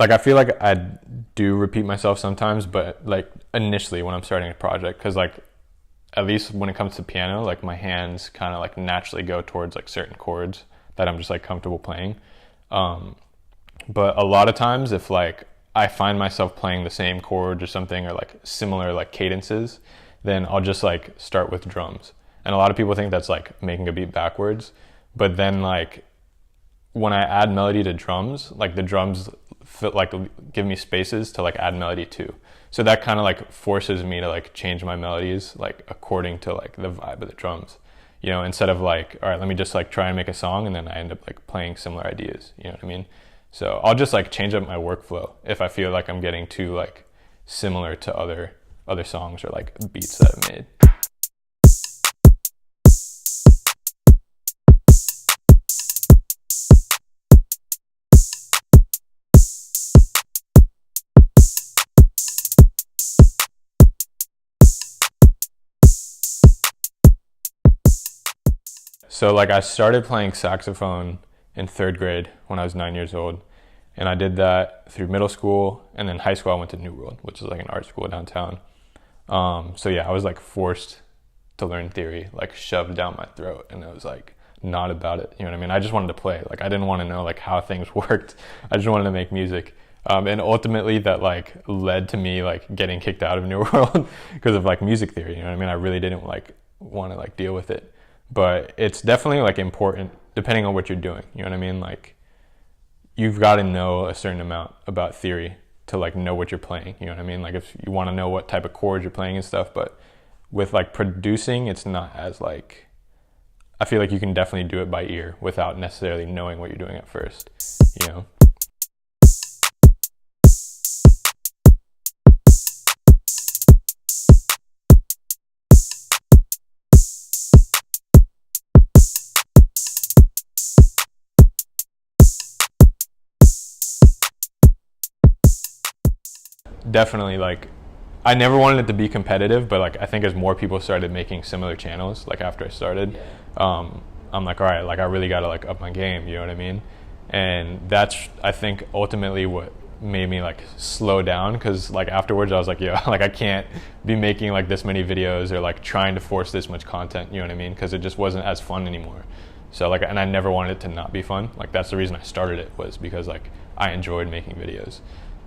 like I feel like I do repeat myself sometimes, but like initially when I'm starting a project, because like at least when it comes to piano, like my hands kind of like naturally go towards like certain chords that I'm just like comfortable playing. Um, but a lot of times if like I find myself playing the same chords or something or like similar like cadences, then I'll just like start with drums. And a lot of people think that's like making a beat backwards, but then like when I add melody to drums, like the drums feel like give me spaces to like add melody too. So that kind of like forces me to like change my melodies like according to like the vibe of the drums. You know, instead of like, all right, let me just like try and make a song and then I end up like playing similar ideas. You know what I mean? So I'll just like change up my workflow if I feel like I'm getting too like similar to other songs or like beats that I've made. So like I started playing saxophone in third grade when I was 9 years old. And I did that through middle school, and then high school I went to New World, which is like an art school downtown. So yeah, I was like forced to learn theory, like shoved down my throat, and it was like not about it. You know what I mean? I just wanted to play. Like I didn't want to know like how things worked. I just wanted to make music. And ultimately that like led to me like getting kicked out of New World because of like music theory. You know what I mean? I really didn't like want to like deal with it. But it's definitely like important depending on what you're doing. You know what I mean? Like you've got to know a certain amount about theory to like know what you're playing. You know what I mean? Like if you want to know what type of chords you're playing and stuff, but with like producing, it's not as like, I feel like you can definitely do it by ear without necessarily knowing what you're doing at first, you know? Definitely, like I never wanted it to be competitive, but like I think as more people started making similar channels, like after I started, I'm like, all right, like I really got to like up my game, you know what I mean? And that's I think ultimately what made me like slow down, because like afterwards I was like, yeah, like I can't be making like this many videos or like trying to force this much content, you know what I mean? Because it just wasn't as fun anymore. So like, and I never wanted it to not be fun. Like that's the reason I started it, was because like I enjoyed making videos.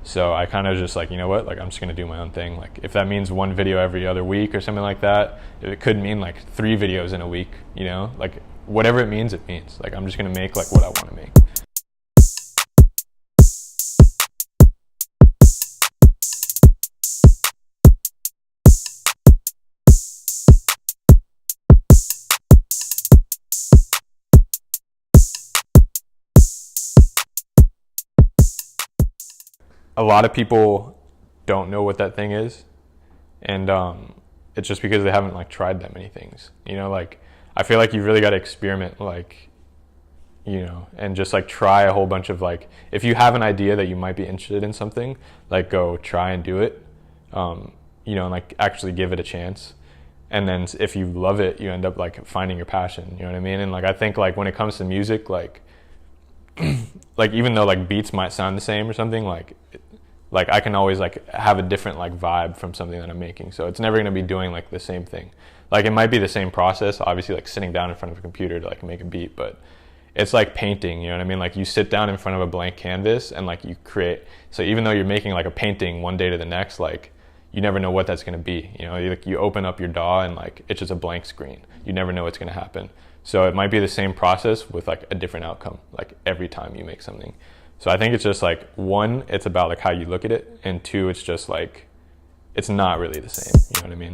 So I kind of just like, you know what, like I'm just gonna do my own thing. Like if that means one video every other week or something like that, it could mean like 3 videos in a week, you know, like whatever it means, it means. Like I'm just gonna make like what I want to make. A lot of people don't know what that thing is, and it's just because they haven't like tried that many things, you know. Like I feel like you really got to experiment, like, you know, and just like try a whole bunch of like, if you have an idea that you might be interested in something, like go try and do it, you know, and like actually give it a chance. And then if you love it, you end up like finding your passion, you know what I mean? And like I think like when it comes to music, like like even though like beats might sound the same or something, like I can always like have a different like vibe from something that I'm making. So it's never going to be doing like the same thing. Like it might be the same process, obviously, like sitting down in front of a computer to like make a beat, but it's like painting, you know what I mean? Like you sit down in front of a blank canvas and like you create. So even though you're making like a painting one day to the next, like you never know what that's going to be. You know, you open up your DAW and like it's just a blank screen. You never know what's going to happen. So it might be the same process with like a different outcome, like every time you make something. So I think it's just like, one, it's about like how you look at it, and two, it's just like, it's not really the same, you know what I mean?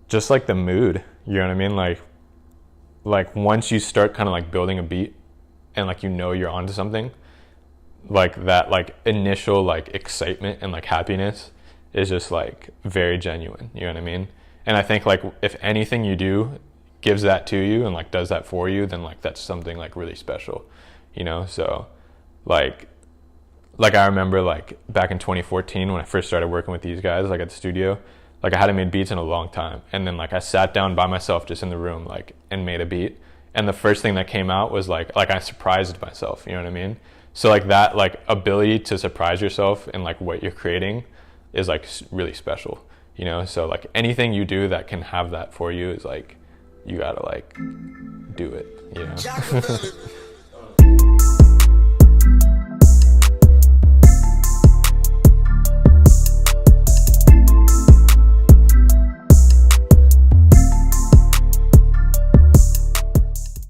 Just like the mood, you know what I mean? Like once you start kind of like building a beat and like you know you're onto something, like that like initial like excitement and like happiness is just like very genuine, you know what I mean? And I think like if anything you do gives that to you and like does that for you, then like that's something like really special, you know? So like I remember like back in 2014 when I first started working with these guys, like at the studio, like I hadn't made beats in a long time. And then like I sat down by myself just in the room, like, and made a beat. And the first thing that came out was like I surprised myself, you know what I mean? So like that, like ability to surprise yourself in like what you're creating is like really special, you know? So like anything you do that can have that for you is like, you gotta like do it, you know?